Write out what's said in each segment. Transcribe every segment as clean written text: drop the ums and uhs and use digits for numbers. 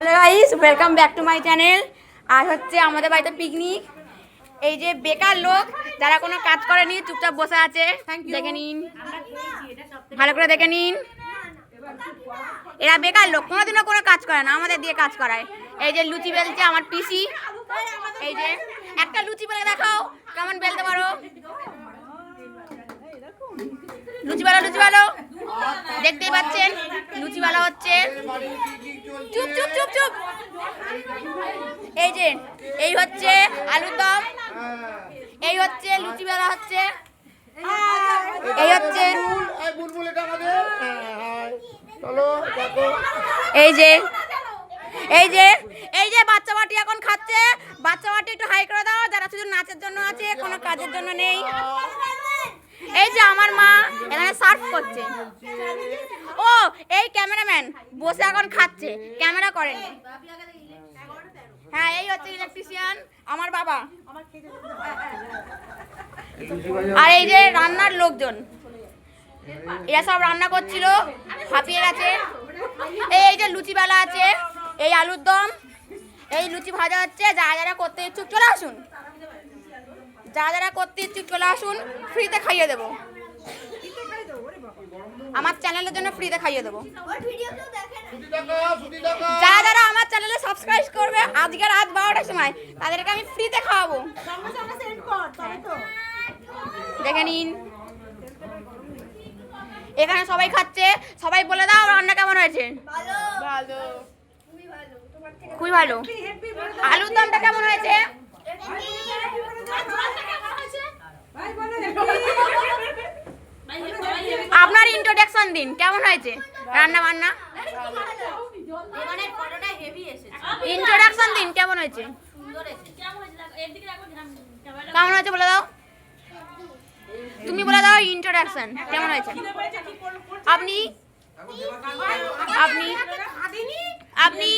Hello guys, welcome back to my channel. আজ হচ্ছে আমাদের বাড়িতে পিকনিক। এই যে বেকার লোক যারা কোনো কাজ করেনি, চুপচাপ বসে আছে, দেখে নিন, ভালো করে দেখে নিন। এরা বেকার লোক, কোনোদিনও কোনো কাজ করে না, আমাদের দিয়ে কাজ করায়। এই যে লুচি বেলছে আমার পিসি। এই যে একটা লুচি বেলে দেখাও কেমন বেলতে পারো। লুচি বেলো, লুচি বেলো, দেখতেই পাচ্ছেন লুচি বেলা হচ্ছে। চুপ চুপ চুপ চুপ। এই যে এই হচ্ছে আলুর দম, এই হচ্ছে লুচি বেলা হচ্ছে, এই হচ্ছে এই যে এই যে এই যে বাচ্চা বাটি এখন খাচ্ছে। বাচ্চা বাটি একটু হাই করে দাও, যারা শুধু নাচের জন্য আছে, কোনো কাজের জন্য নেই। এই যে আমার মা এখানে সার্ভ করছে। ও এই ক্যামেরাম্যান বসে এখন খাচ্ছে, ক্যামেরা করেনি। হ্যাঁ, এই হচ্ছে ইলেকট্রিশিয়ান আমার বাবা। আর এই যে রান্নার লোকজন, এরা সব রান্না করছিল, হাঁপিয়ে গেছে। এই যে লুচি বেলা আছে, এই আলুর দম, এই লুচি ভাজা হচ্ছে। যারা যারা করতে ইচ্ছুক চলে আসুন, যারা যারা করতে ইচ্ছুক চলে আসুন, ফ্রিতে খাইয়ে দেবো। আমার চ্যানেলের জন্য ফ্রিতে খাইয়ে দেবো। যারা যারা আমার চ্যানেলে সাবস্ক্রাইব করবে আজকে রাত 12টার সময়, তাদেরকে আমি ফ্রিতে খাওয়াবো। দেখে নিন, এখানে সবাই খাচ্ছে। সবাই বলে দাও রান্না কেমন হয়েছে। খুবই ভালো। আলুর দমটা কেমন হয়েছে? আপনার ইন্ট্রোডাকশন দিন, কেমন হয়েছে রান্না বান্না? ইন্ট্রোডাকশন দিন, কেমন হয়েছে? কেমন হয়েছে বলে দাও, তুমি বলে দাও ইন্ট্রোডাকশন কেমন হয়েছে। আপনি আপনি আপনি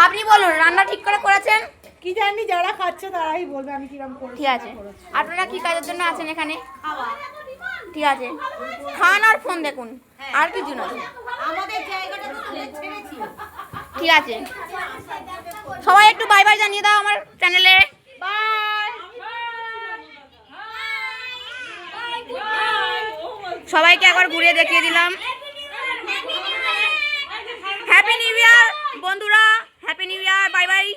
আপনি বলুন, রান্না ঠিক করে করেছেন? কি জানি, যারা খাচ্ছে তারাই বলবে আমি কিরকম করেছি। ঠিক আছে, আপনারা কি কাজের জন্য আছেন এখানে? ঠিক আছে, খান আর ফোন দেখুন, আর কিছু না। ঠিক আছে, সবাই একটু বাই বাই জানিয়ে দাও আমার চ্যানেলে। সবাইকে একবার ঘুরিয়ে দেখিয়ে দিলাম। হ্যাপি নিউ ইয়ার বন্ধুরা, happy new year, bye bye.